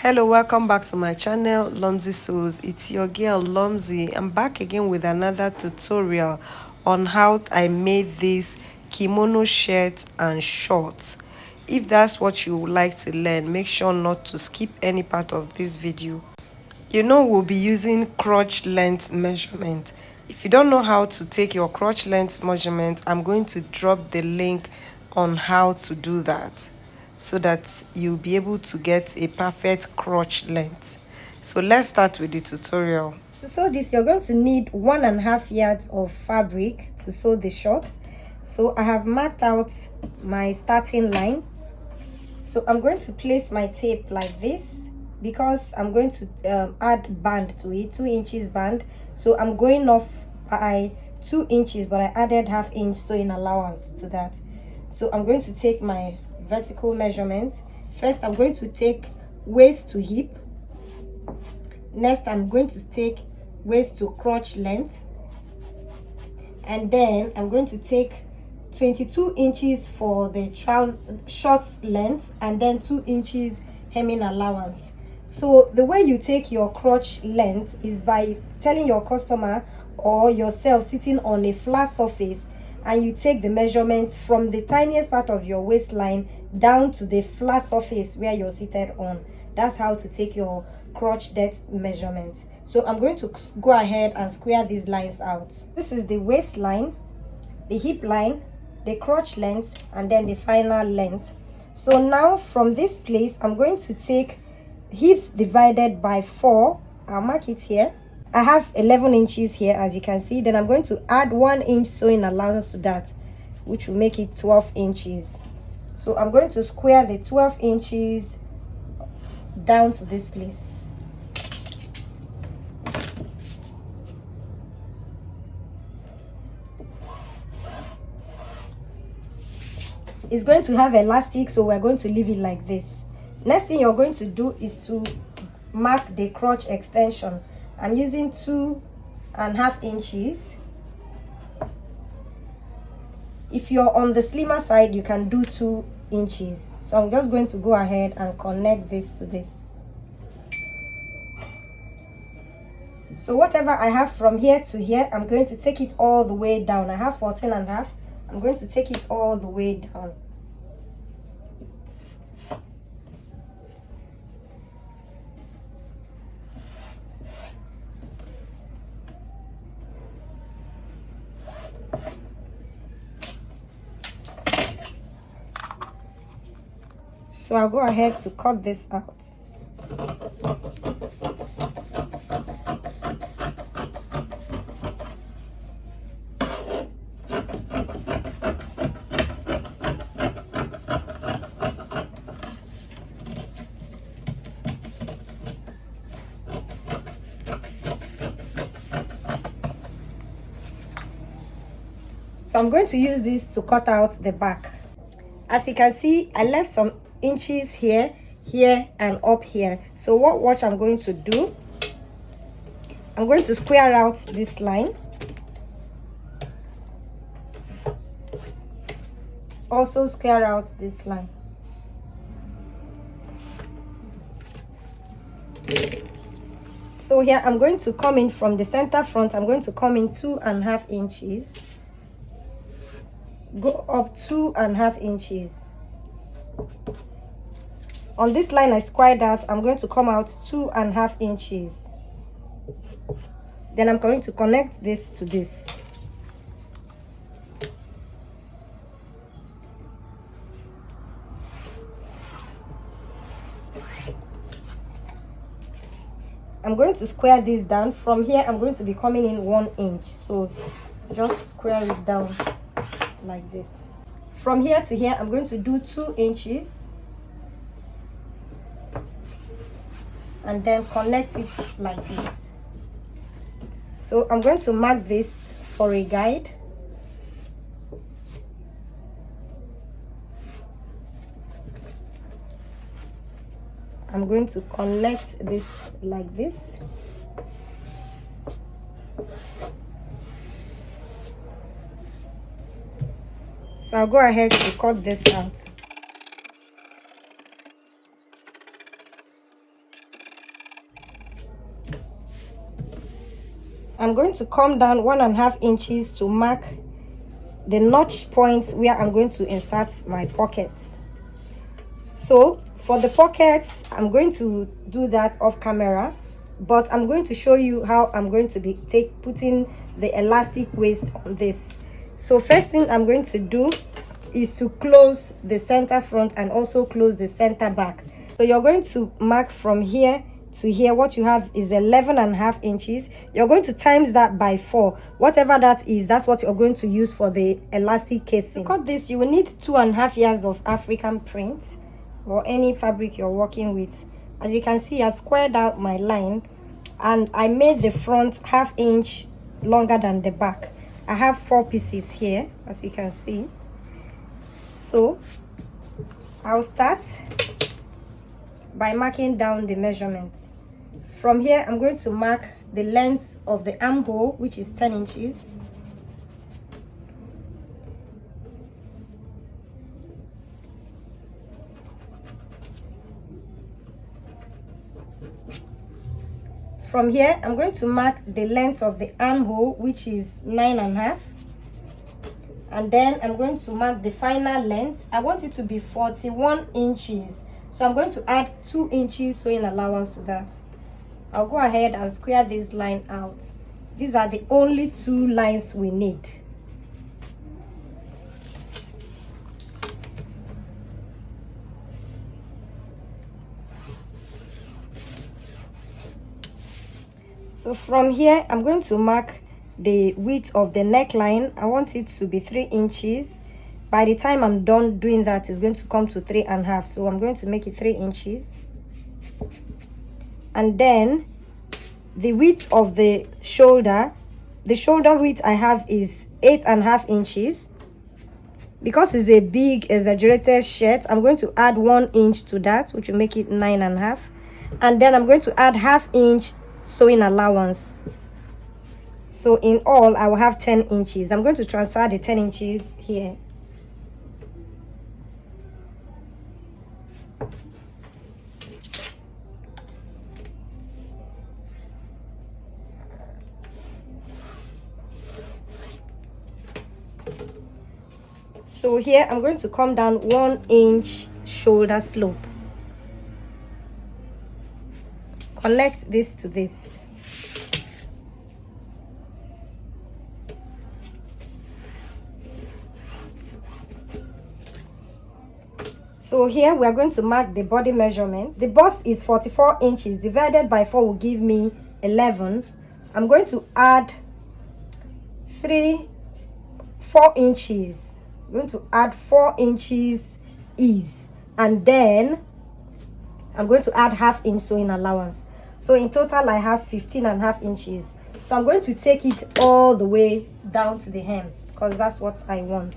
Hello, welcome back to my channel, Lomzy Sews. It's your girl Lomzy. I'm back again with another tutorial on how I made this kimono shirt and shorts. If that's what you would like to learn, make sure not to skip any part of this video. We'll be using crotch length measurement. If you don't know how to take your crotch length measurement, I'm going to drop the link on how to do that so that you'll be able to get a perfect crotch length. So let's start with the tutorial. To sew this, you're going to need 1.5 yards of fabric to sew the shorts. So I have marked out my starting line. So I'm going to place my tape like this because I'm going to add band to it, 2 inches band. So I'm going off by 2 inches, but I added ½ inch sewing allowance to that. So I'm going to take my vertical measurements. First, I'm going to take waist to hip. Next, I'm going to take waist to crotch length, and then I'm going to take 22 inches for the shorts length, and then 2 inches hemming allowance. So the way you take your crotch length is by telling your customer or yourself sitting on a flat surface, and you take the measurement from the tiniest part of your waistline down to the flat surface where you're seated on. That's how to take your crotch depth measurement. So I'm going to go ahead and square these lines out. This is the waistline, the hip line, the crotch length, and then the final length. So now from this place, I'm going to take hips divided by 4. I'll mark it here. I have 11 inches here, as you can see. Then I'm going to add 1 inch sewing allowance to that, which will make it 12 inches. So I'm going to square the 12 inches down to this place. It's going to have elastic, so we're going to leave it like this. Next thing you're going to do is to mark the crotch extension. I'm using 2.5 inches. If you're on the slimmer side, you can do 2 inches. So I'm just going to go ahead and connect this to this. So whatever I have from here to here, I'm going to take it all the way down. I have 14.5. I'm going to take it all the way down. So I'll go ahead to cut this out. So I'm going to use this to cut out the back. As you can see, I left some inches here, here, and up here. So what I'm going to do, I'm going to square out this line. Also square out this line. So here I'm going to come in from the center front. I'm going to come in 2.5 inches. Go up 2.5 inches. On this line I squared out, I'm going to come out 2.5 inches. Then I'm going to connect this to this. I'm going to square this down. From here I'm going to be coming in 1 inch. So just square it down like this. From here to here I'm going to do 2 inches. And then connect it like this. So I'm going to mark this for a guide. I'm going to connect this like this. So I'll go ahead to cut this out. I'm going to come down 1.5 inches to mark the notch points where I'm going to insert my pockets. So for the pockets, I'm going to do that off camera, but I'm going to show you how I'm going to be putting the elastic waist on this. So first thing I'm going to do is to close the center front and also close the center back. So you're going to mark from here to here. What you have is 11.5 inches. You're going to times that by 4. Whatever that is, that's what you're going to use for the elastic casing. To cut this, you will need 2.5 yards of African print or any fabric you're working with. As you can see, I squared out my line and I made the front 1/2 inch longer than the back. I have 4 pieces here, as you can see. So I'll start by marking down the measurement. From here, I'm going to mark the length of the armhole, which is 10 inches. From here, I'm going to mark the length of the armhole, which is 9.5. And then I'm going to mark the final length. I want it to be 41 inches. So I'm going to add 2 inches sewing allowance to that. I'll go ahead and square this line out. These are the only 2 lines we need. So from here, I'm going to mark the width of the neckline. I want it to be 3 inches. By the time I'm done doing that, it's going to come to 3.5. So I'm going to make it 3 inches. And then the width of the shoulder width I have is 8.5 inches. Because it's a big exaggerated shirt, I'm going to add 1 inch to that, which will make it 9.5. And then I'm going to add 1/2 inch sewing allowance. So in all, I will have 10 inches. I'm going to transfer the 10 inches here. So here I'm going to come down 1 inch shoulder slope. Connect this to this. So here we are going to mark the body measurement. The bust is 44 inches. Divided by 4 will give me 11. I'm going to add 4 inches. I'm going to add 4 inches ease, and then I'm going to add 1/2 inch sewing allowance. So in total I have 15.5 inches. So I'm going to take it all the way down to the hem because that's what I want.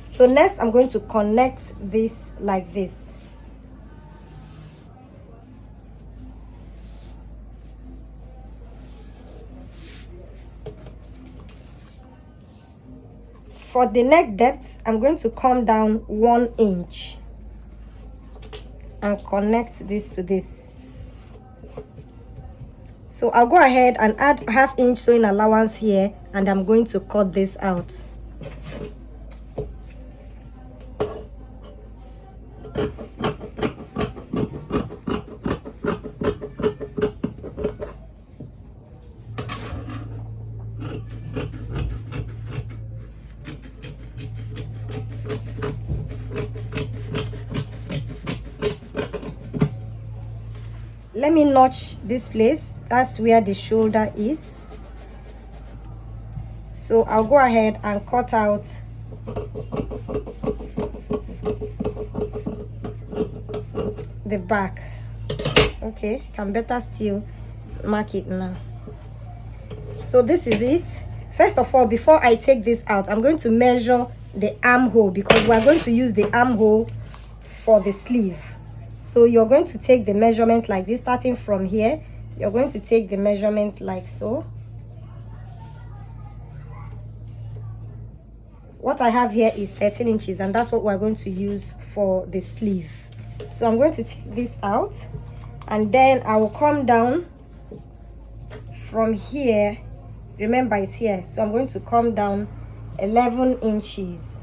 So next I'm going to connect this like this. For the neck depth, I'm going to come down 1 inch and connect this to this. So I'll go ahead and add 1/2 inch sewing allowance here, and I'm going to cut this out. Let me notch this place. That's where the shoulder is. So I'll go ahead and cut out the back. Okay, can better still mark it now. So this is it. First of all, before I take this out, I'm going to measure the armhole because we're going to use the armhole for the sleeve. So you're going to take the measurement like this. Starting from here, you're going to take the measurement like so. What I have here is 13 inches, and that's what we're going to use for the sleeve. So I'm going to take this out, and then I will come down from here remember it's here, so I'm going to come down 11 inches,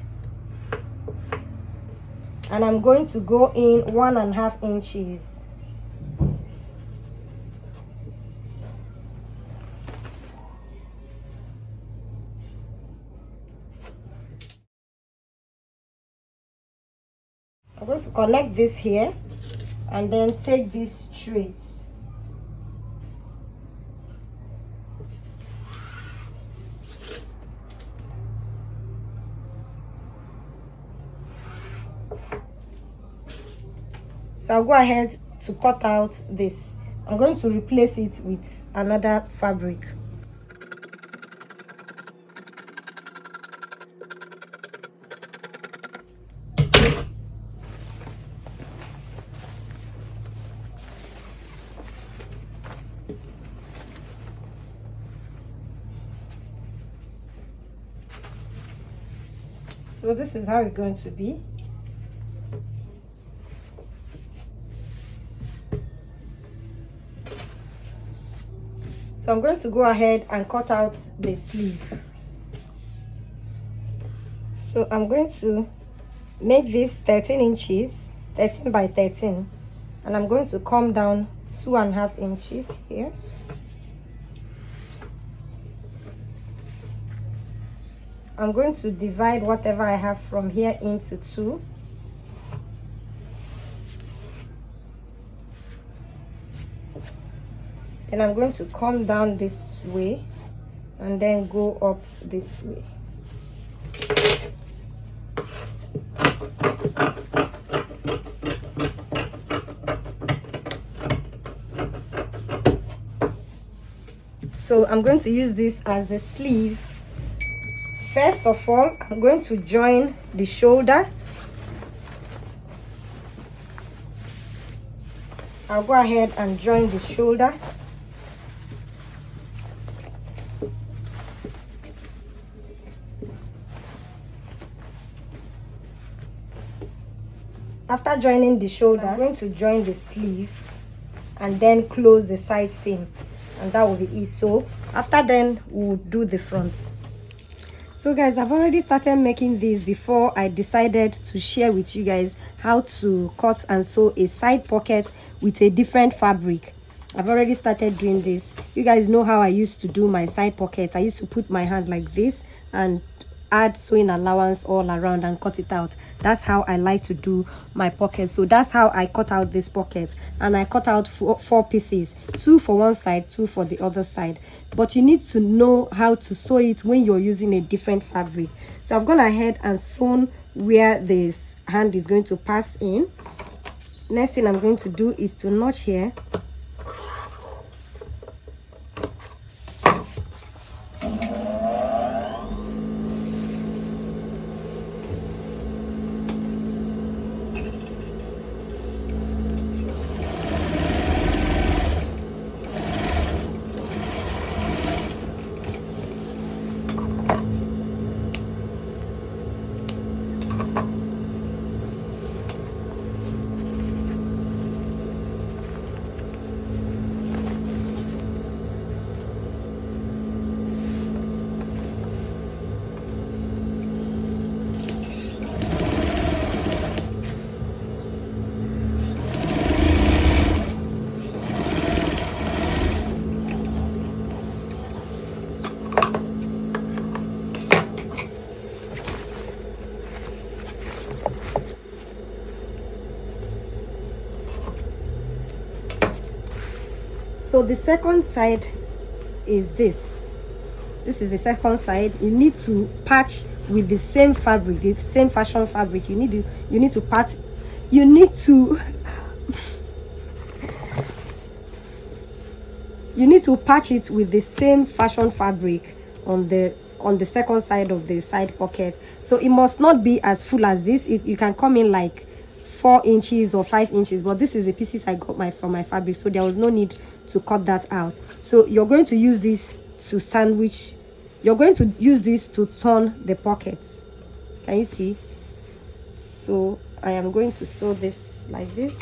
and I'm going to go in 1.5 inches. I'm going to connect this here and then take this straight. So I'll go ahead to cut out this. I'm going to replace it with another fabric. So this is how it's going to be. So I'm going to go ahead and cut out the sleeve. So I'm going to make this 13 inches, 13 by 13, and I'm going to come down 2.5 inches here. I'm going to divide whatever I have from here into 2. Then I'm going to come down this way and then go up this way. So I'm going to use this as the sleeve. First of all, I'm going to join the shoulder. I'll go ahead and join the shoulder. After joining the shoulder, I'm going to join the sleeve and then close the side seam, and that will be it. So after then, we'll do the front. So guys, I've already started making this before I decided to share with you guys how to cut and sew a side pocket with a different fabric. I've already started doing this. You guys know how I used to do my side pocket. I used to put my hand like this and add sewing allowance all around and cut it out. That's how I like to do my pocket. So that's how I cut out this pocket, and I cut out four pieces, 2 for one side, 2 for the other side. But you need to know how to sew it when you're using a different fabric. So I've gone ahead and sewn where this hand is going to pass in. Next thing I'm going to do is to notch here. So the second side is this. This is the second side. You need to patch with the same fabric, the same fashion fabric. You need to patch. You need to patch it with the same fashion fabric on the second side of the side pocket. So it must not be as full as this. You can come in like 4 inches or 5 inches, but this is the pieces I got from my fabric, so there was no need to cut that out. So you're going to use this to sandwich. You're going to use this to turn the pockets. Can you see? So I am going to sew this like this.